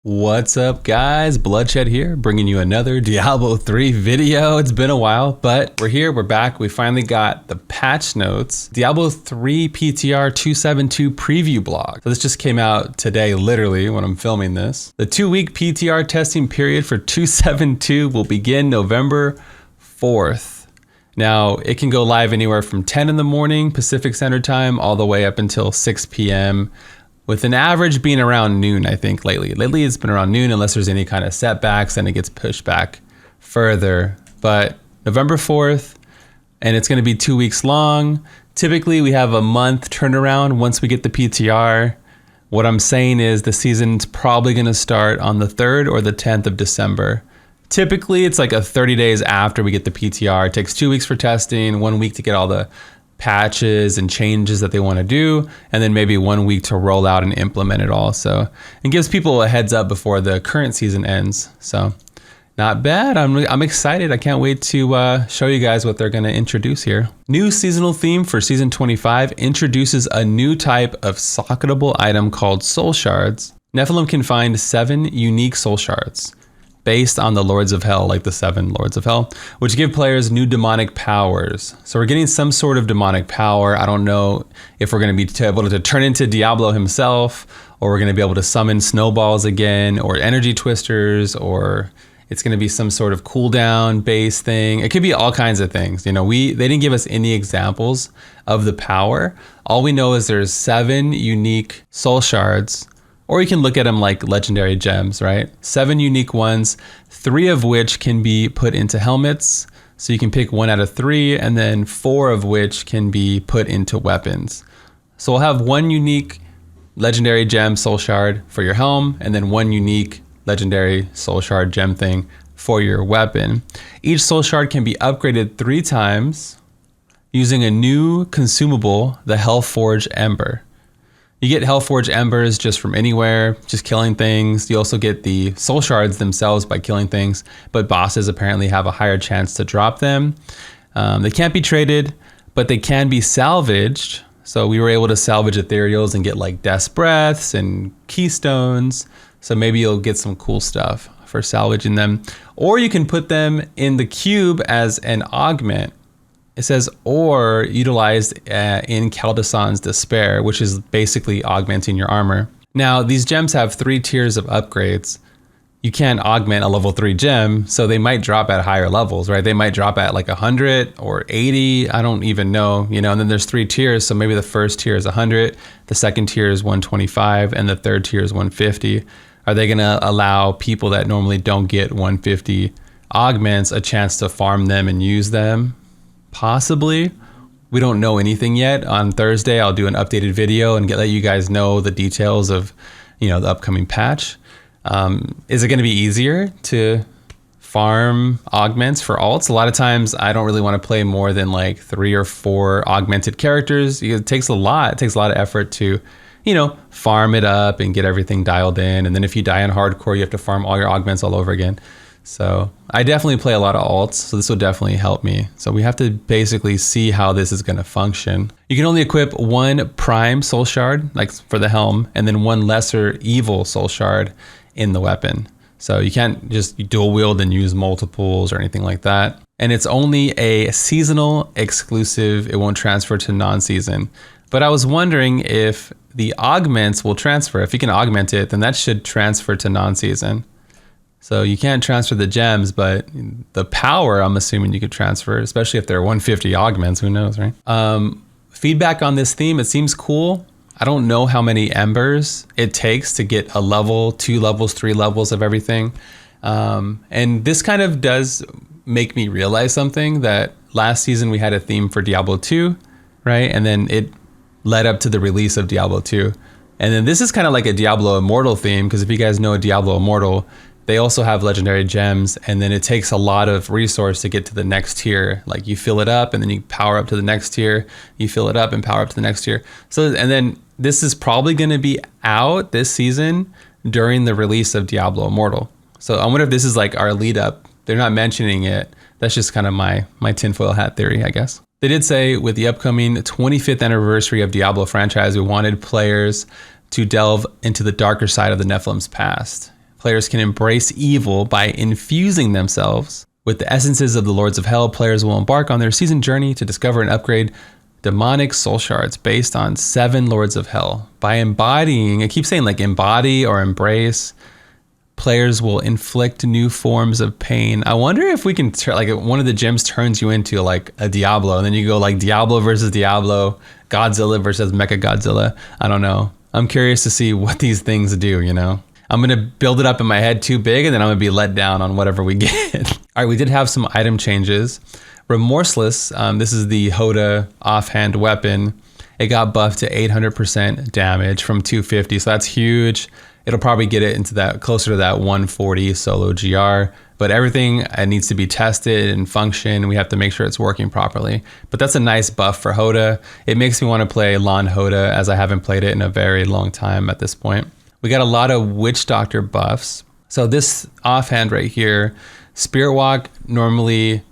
What's up guys, Bloodshed here, bringing you another Diablo 3 video. It's been a while, but we're here, we're back. We finally got the patch notes. Diablo 3 Ptr 2.7.2 preview blog. So this just came out today, literally, when I'm filming this. The 2-week Ptr testing period for 2.7.2 will begin November 4th. Now, it can go live anywhere from 10 in the morning Pacific Standard Time all the way up until 6 p.m. with an average being around noon, I think, lately. Lately, it's been around noon unless there's any kind of setbacks and it gets pushed back further. But November 4th, and it's going to be 2 weeks long. Typically, we have a month turnaround once we get the PTR. What I'm saying is the season's probably going to start on the 3rd or the 10th of December. Typically, it's like 30 days after we get the PTR. It takes 2 weeks for testing, 1 week to get all the patches and changes that they want to do, and then maybe 1 week to roll out and implement it all. So it gives people a heads up before the current season ends. So not bad. I'm excited. I can't wait to show you guys what they're going to introduce here. New seasonal theme for season 25 introduces a new type of socketable item called soul shards. Nephilim can find 7 unique soul shards based on the Lords of Hell, like the 7 Lords of Hell, which give players new demonic powers. So we're getting some sort of demonic power. I don't know if we're going to be able to turn into Diablo himself, or we're going to be able to summon snowballs again, or energy twisters, or it's going to be some sort of cooldown based thing. It could be all kinds of things. You know, they didn't give us any examples of the power. All we know is there's 7 unique soul shards, or you can look at them like legendary gems, right? 7 unique ones, 3 of which can be put into helmets. So you can pick 1 out of 3, and then 4 of which can be put into weapons. So we'll have 1 unique legendary gem soul shard for your helm, and then 1 unique legendary soul shard gem thing for your weapon. Each soul shard can be upgraded 3 times using a new consumable, the Hellforge Ember. You get Hellforge Embers just from anywhere, just killing things. You also get the soul shards themselves by killing things, but bosses apparently have a higher chance to drop them. They can't be traded, but they can be salvaged. So we were able to salvage ethereals and get like Death's Breaths and Keystones. So maybe you'll get some cool stuff for salvaging them. Or you can put them in the cube as an augment. It says, or utilized in Kaldassan's Despair, which is basically augmenting your armor. Now, these gems have 3 tiers of upgrades. You can't augment a level 3 gem, so they might drop at higher levels, right? They might drop at like 100 or 80. I don't even know, you know, and then there's 3 tiers. So maybe the first tier is 100, the second tier is 125, and the third tier is 150. Are they going to allow people that normally don't get 150 augments a chance to farm them and use them? Possibly. We don't know anything yet. On Thursday, I'll do an updated video and let you guys know the details of, you know, the upcoming patch. Is it going to be easier to farm augments for alts? A lot of times I don't really want to play more than like 3 or 4 augmented characters. It takes a lot. It takes a lot of effort to, you know, farm it up and get everything dialed in. And then if you die in hardcore, you have to farm all your augments all over again. So I definitely play a lot of alts, so this will definitely help me. So we have to basically see how this is going to function. You can only equip 1 prime soul shard, like for the helm, and then 1 lesser evil soul shard in the weapon. So you can't just dual wield and use multiples or anything like that. And it's only a seasonal exclusive. It won't transfer to non-season. But I was wondering if the augments will transfer. If you can augment it, then that should transfer to non-season. So you can't transfer the gems, but the power, I'm assuming you could transfer, especially if they're 150 augments, who knows, right? Feedback on this theme, it seems cool. I don't know how many embers it takes to get a level, 2 levels, 3 levels of everything. And this kind of does make me realize something, that last season we had a theme for Diablo 2, right? And then it led up to the release of Diablo 2. And then this is kind of like a Diablo Immortal theme, because if you guys know Diablo Immortal, they also have legendary gems, and then it takes a lot of resource to get to the next tier. Like you fill it up and then you power up to the next tier, you fill it up and power up to the next tier. So, and then this is probably going to be out this season during the release of Diablo Immortal. So I wonder if this is like our lead up. They're not mentioning it. That's just kind of my tinfoil hat theory, I guess. They did say with the upcoming 25th anniversary of Diablo franchise, we wanted players to delve into the darker side of the Nephilim's past. Players can embrace evil by infusing themselves with the essences of the Lords of Hell. Players will embark on their season journey to discover and upgrade demonic soul shards based on 7 Lords of Hell. By embodying, it keeps saying like embody or embrace, players will inflict new forms of pain. I wonder if we can, like one of the gems turns you into like a Diablo, and then you go like Diablo versus Diablo, Godzilla versus Mecha Godzilla. I don't know. I'm curious to see what these things do, you know? I'm gonna build it up in my head too big, and then I'm gonna be let down on whatever we get. All right, we did have some item changes. Remorseless, this is the Hoda offhand weapon. It got buffed to 800% damage from 250, so that's huge. It'll probably get it into that closer to that 140 solo GR, but everything needs to be tested and function. We have to make sure it's working properly. But that's a nice buff for Hoda. It makes me want to play Lon Hoda, as I haven't played it in a very long time at this point. We got a lot of Witch Doctor buffs. So this offhand right here, Spirit Walk normally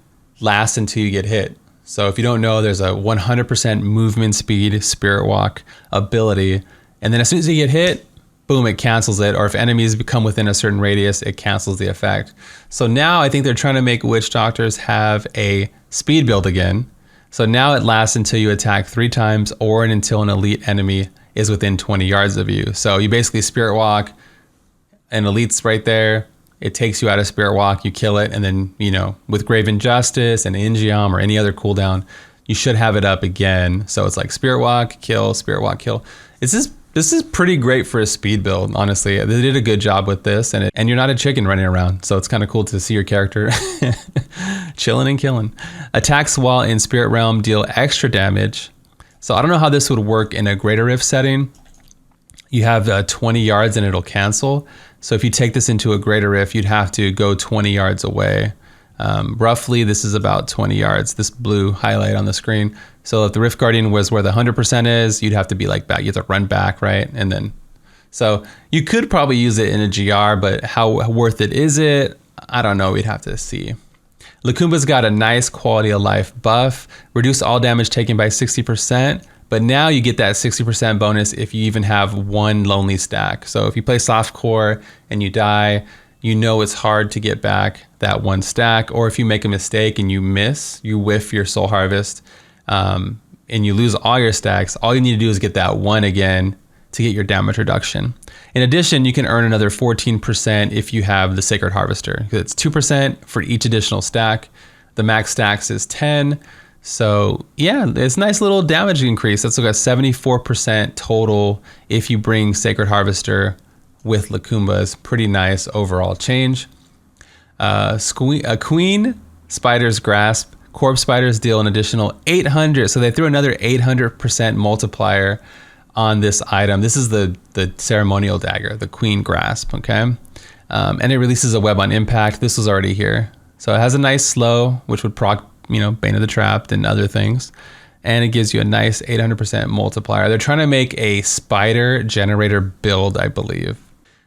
lasts until you get hit. So if you don't know, there's a 100% movement speed Spirit Walk ability. And then as soon as you get hit, boom, it cancels it. Or if enemies become within a certain radius, it cancels the effect. So now I think they're trying to make Witch Doctors have a speed build again. So now it lasts until you attack 3 times or until an elite enemy is within 20 yards of you. So you basically Spirit Walk, an elite's right there. It takes you out of Spirit Walk, you kill it, and then, you know, with Grave Injustice and Ingeom or any other cooldown, you should have it up again. So it's like Spirit Walk, kill, Spirit Walk, kill. This is pretty great for a speed build, honestly. They did a good job with this, and you're not a chicken running around, so it's kind of cool to see your character chilling and killing. Attacks while in Spirit Realm deal extra damage. So I don't know how this would work in a Greater Rift setting. You have 20 yards and it'll cancel. So if you take this into a Greater Rift, you'd have to go 20 yards away. Roughly, this is about 20 yards, this blue highlight on the screen. So if the Rift Guardian was where the 100% is, you'd have to be like back. You have to run back, right? And then, so you could probably use it in a GR, but how worth it is it? I don't know. We'd have to see. Lakumba's got a nice quality of life buff. Reduce all damage taken by 60%. But now you get that 60% bonus if you even have 1 lonely stack. So if you play softcore and you die, you know it's hard to get back that 1 stack. Or if you make a mistake and you whiff your soul harvest, and you lose all your stacks, all you need to do is get that 1 again to get your damage reduction. In addition, you can earn another 14% if you have the Sacred Harvester. It's 2% for each additional stack. The max stacks is 10. So yeah, it's a nice little damage increase. That's like a 74% total if you bring Sacred Harvester with Lakumba's. Pretty nice overall change. Queen Spider's Grasp. Corpse Spiders deal an additional 800. So they threw another 800% multiplier on this item. This is the ceremonial dagger, the Queen Grasp, okay? And it releases a web on impact. This was already here. So it has a nice slow, which would proc, you know, Bane of the Trapped and other things. And it gives you a nice 800% multiplier. They're trying to make a spider generator build, I believe.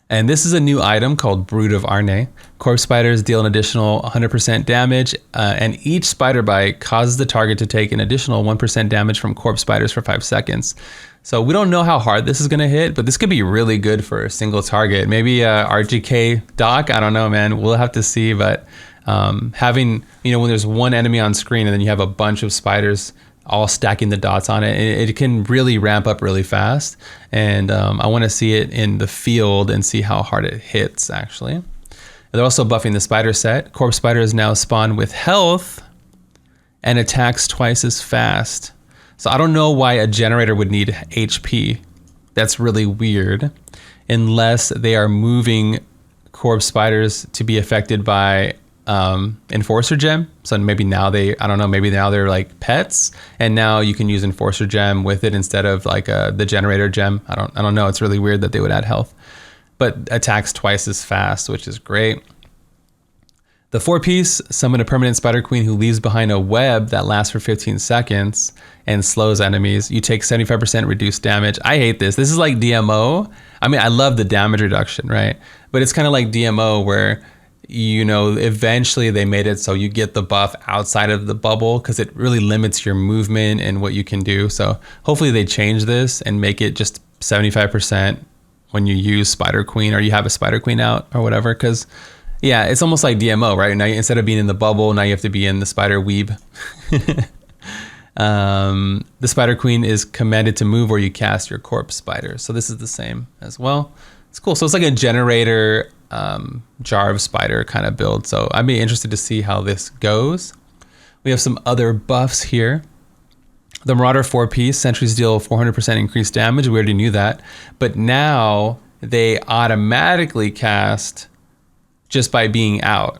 And this is a new item called Brood of Arne. Corpse spiders deal an additional 100% damage, and each spider bite causes the target to take an additional 1% damage from corpse spiders for 5 seconds. So we don't know how hard this is gonna hit, but this could be really good for a single target. Maybe RGK Doc, I don't know, man. We'll have to see, but having, you know, when there's 1 enemy on screen and then you have a bunch of spiders all stacking the dots on it, it can really ramp up really fast. And I want to see it in the field and see how hard it hits, actually. They're also buffing the spider set. Corpse spider is now spawned with health and attacks twice as fast. So I don't know why a generator would need HP. That's really weird. Unless they are moving corpse spiders to be affected by Enforcer Gem. So maybe now I don't know, maybe now they're like pets, and now you can use Enforcer Gem with it instead of like the Generator Gem. I don't know. It's really weird that they would add health, but attacks twice as fast, which is great. The 4-piece, summon a permanent Spider Queen who leaves behind a web that lasts for 15 seconds and slows enemies. You take 75% reduced damage. I hate this. This is like DMO. I mean, I love the damage reduction, right? But it's kind of like DMO where, you know, eventually they made it so you get the buff outside of the bubble because it really limits your movement and what you can do. So hopefully they change this and make it just 75% when you use Spider Queen or you have a Spider Queen out or whatever. Because yeah, it's almost like DMO, right? Now instead of being in the bubble, now you have to be in the Spider Weeb. The Spider Queen is commanded to move where you cast your corpse spider. So this is the same as well. It's cool. So it's like a generator jar of spider kind of build. So I'd be interested to see how this goes. We have some other buffs here. The Marauder 4-piece, sentries deal 400% increased damage. We already knew that. But now they automatically cast just by being out.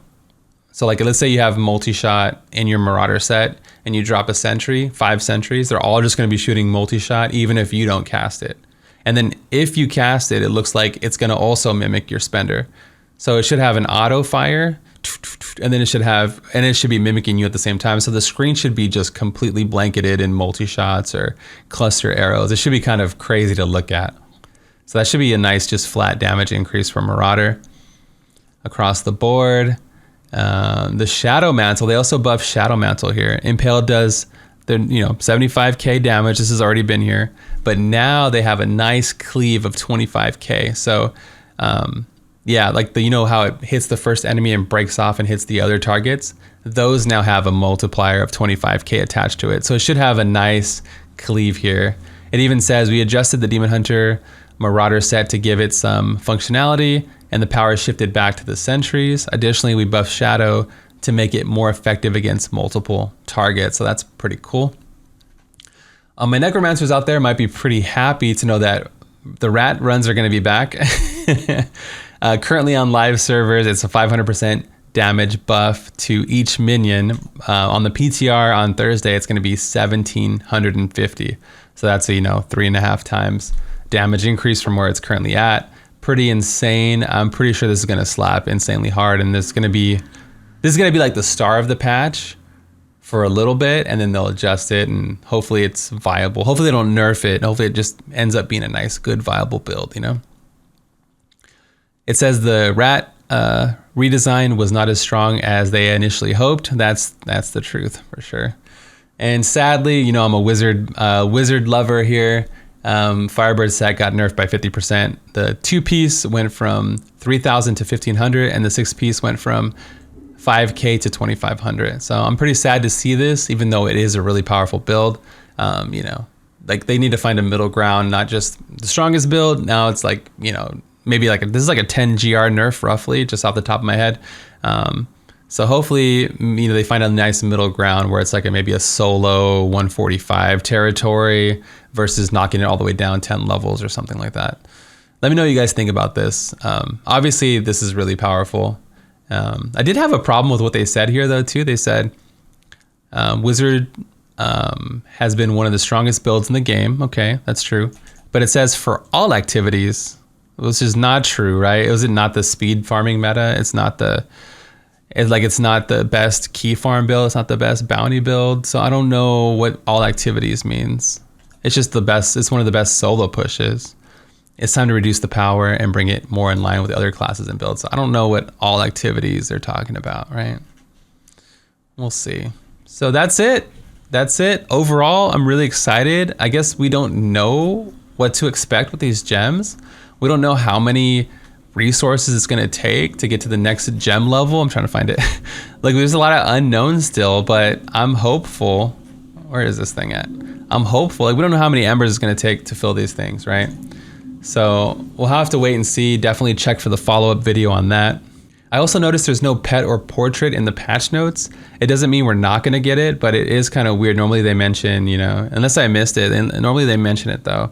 So like, let's say you have multi-shot in your Marauder set and you drop a sentry, 5 sentries, they're all just going to be shooting multi-shot even if you don't cast it. And then if you cast it, it looks like it's going to also mimic your spender. So it should have an auto fire, and then it should be mimicking you at the same time. So the screen should be just completely blanketed in multi-shots or cluster arrows. It should be kind of crazy to look at. So that should be a nice just flat damage increase for Marauder across the board. The Shadow Mantle, they also buff Shadow Mantle here. Impale does the 75k damage. This has already been here, but now they have a nice cleave of 25k. So yeah, like how it hits the first enemy and breaks off and hits the other targets. Those now have a multiplier of 25k attached to it. So it should have a nice cleave here. It even says we adjusted the Demon Hunter Marauder set to give it some functionality, and the power shifted back to the sentries. Additionally, we buffed Shadow to make it more effective against multiple targets. So that's pretty cool. My Necromancers out there might be pretty happy to know that the rat runs are going to be back. Currently on live servers, it's a 500% damage buff to each minion. On the PTR on Thursday, it's going to be 1750. So that's a 3.5 times damage increase from where it's currently at. Pretty insane. I'm pretty sure this is going to slap insanely hard, and this is going to be like the star of the patch for a little bit, and then they'll adjust it, and hopefully it's viable. Hopefully they don't nerf it. Hopefully it just ends up being a nice, good, viable build, It says the rat redesign was not as strong as they initially hoped. That's the truth for sure. And sadly, I'm a wizard lover here. Firebird set got nerfed by 50%. The 2-piece went from 3,000 to 1,500, and the 6-piece went from 5k to 2,500. So I'm pretty sad to see this, even though it is a really powerful build. Like they need to find a middle ground, not just the strongest build. Now it's like, maybe like this is like a 10 GR nerf roughly, just off the top of my head. So hopefully, they find a nice middle ground where it's like maybe a solo 145 territory versus knocking it all the way down 10 levels or something like that. Let me know what you guys think about this. Obviously, this is really powerful. I did have a problem with what they said here, though, too. They said Wizard has been one of the strongest builds in the game. Okay, that's true. But it says for all activities, which is not true, right? Is it not the speed farming meta? It's not the best key farm build. It's not the best bounty build. So I don't know what all activities means. It's just the best. It's one of the best solo pushes. It's time to reduce the power and bring it more in line with other classes and builds. So I don't know what all activities they're talking about, right? We'll see. So that's it. Overall, I'm really excited. I guess we don't know what to expect with these gems. We don't know how many resources it's going to take to get to the next gem level. I'm trying to find it. Like there's a lot of unknowns still, but I'm hopeful. Where is this thing at? I'm hopeful. Like we don't know how many embers it's going to take to fill these things, right? So we'll have to wait and see. Definitely check for the follow-up video on that. I also noticed there's no pet or portrait in the patch notes. It doesn't mean we're not going to get it, but it is kind of weird. Normally they mention, unless I missed it, and normally they mention it though.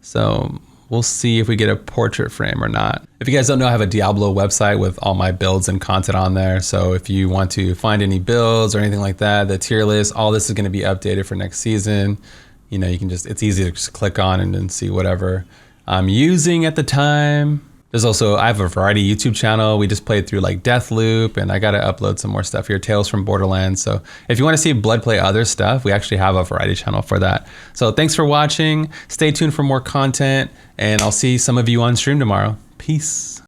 So we'll see if we get a portrait frame or not. If you guys don't know, I have a Diablo website with all my builds and content on there. So if you want to find any builds or anything like that, the tier list, all this is going to be updated for next season. You can it's easy to just click on and see whatever I'm using at the time. There's also, I have a variety YouTube channel. We just played through like Deathloop, and I got to upload some more stuff here, Tales from Borderlands. So if you want to see Blood play other stuff, we actually have a variety channel for that. So thanks for watching. Stay tuned for more content, and I'll see some of you on stream tomorrow. Peace.